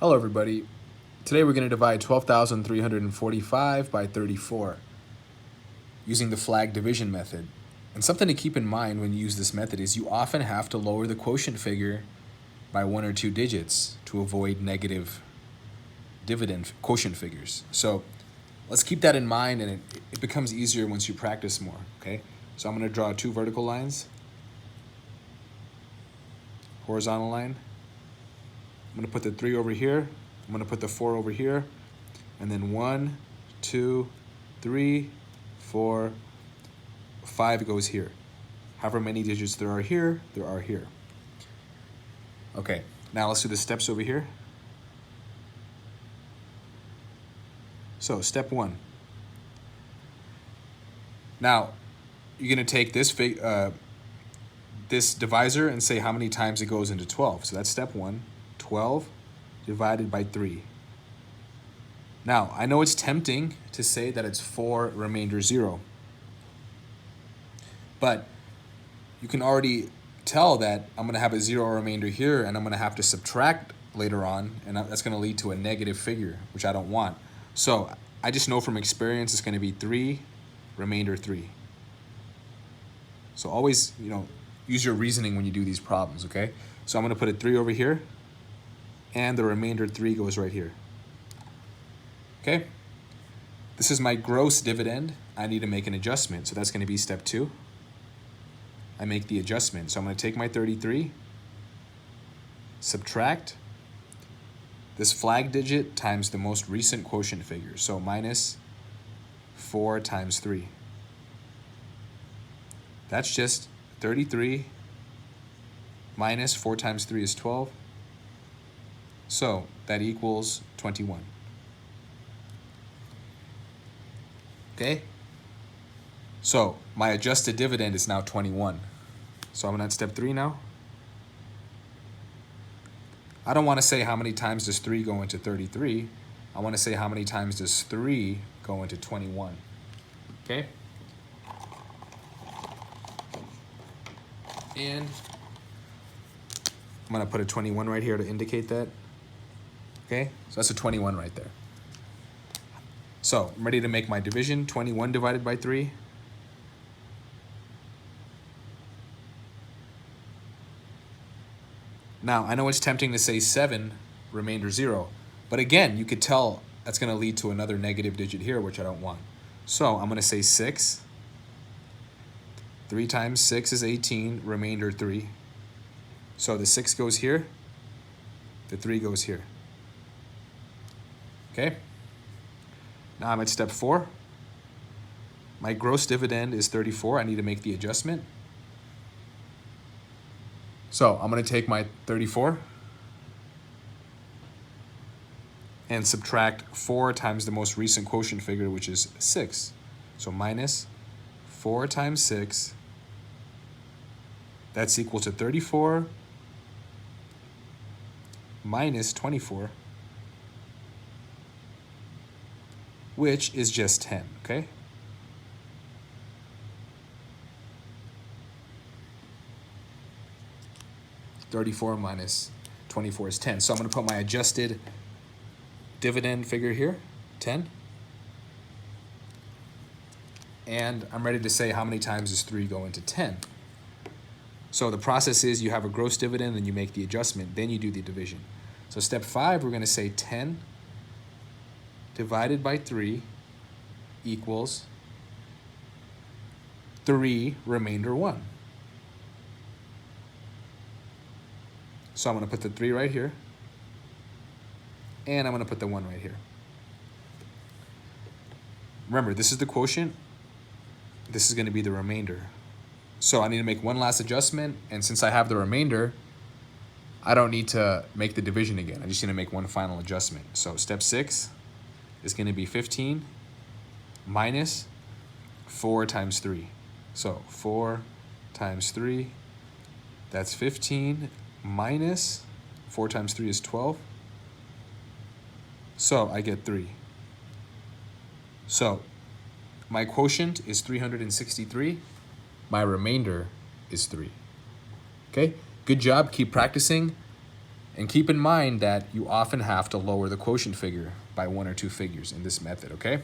Hello everybody. Today we're going to divide 12,345 by 34 using the flag division method. And something to keep in mind when you use this method is you often have to lower the quotient figure by 1 or 2 digits to avoid negative dividend quotient figures. So let's keep that in mind, and it becomes easier once you practice more, okay? So I'm going to draw 2 vertical lines, horizontal line. I'm going to put the 3 over here. I'm going to put the 4 over here. And then 1, 2, 3, 4, 5 goes here. However many digits there are here. Okay, now let's do the steps over here. So step 1. Now, you're going to take this divisor and say how many times it goes into 12. So that's step 1. 12 divided by 3. Now, I know it's tempting to say that it's 4 remainder 0. But you can already tell that I'm going to have a 0 remainder here, and I'm going to have to subtract later on, and that's going to lead to a negative figure, which I don't want. So I just know from experience it's going to be 3 remainder 3. So always, use your reasoning when you do these problems, okay? So I'm going to put a 3 over here, and the remainder 3 goes right here. Okay? This is my gross dividend. I need to make an adjustment, so that's going to be step 2. I make the adjustment. So I'm going to take my 33, subtract this flag digit times the most recent quotient figure. So minus 4 times 3. That's just 33 minus 4 times 3 is 12. So that equals 21. Okay? So my adjusted dividend is now 21. So I'm at step 3 now. I don't want to say how many times does 3 go into 33. I want to say how many times does 3 go into 21. Okay? And I'm going to put a 21 right here to indicate that. Okay? So that's a 21 right there. So I'm ready to make my division. 21 divided by 3. Now, I know it's tempting to say 7 remainder 0. But again, you could tell that's going to lead to another negative digit here, which I don't want. So I'm going to say 6. 3 times 6 is 18, remainder 3. So the 6 goes here. The 3 goes here. Okay? Now I'm at step 4. My gross dividend is 34. I need to make the adjustment. So I'm going to take my 34 and subtract 4 times the most recent quotient figure, which is 6. So minus 4 times 6. That's equal to 34 minus 24, which is just 10, okay? $34 minus 24 is 10. So I'm going to put my adjusted dividend figure here, 10. And I'm ready to say how many times does 3 go into 10. So the process is you have a gross dividend, and you make the adjustment, then you do the division. So step 5, we're going to say 10 divided by 3 equals 3 remainder 1. So I'm going to put the 3 right here, and I'm going to put the 1 right here. Remember, this is the quotient. This is going to be the remainder. So I need to make one last adjustment, and since I have the remainder, I don't need to make the division again. I just need to make one final adjustment. So step 6 is going to be 15 minus 4 times 3. So 4 times 3, that's 15 minus 4 times 3 is 12. So I get 3. So my quotient is 363. My remainder is 3. Okay? Good job. Keep practicing. And keep in mind that you often have to lower the quotient figure by 1 or 2 figures in this method, okay?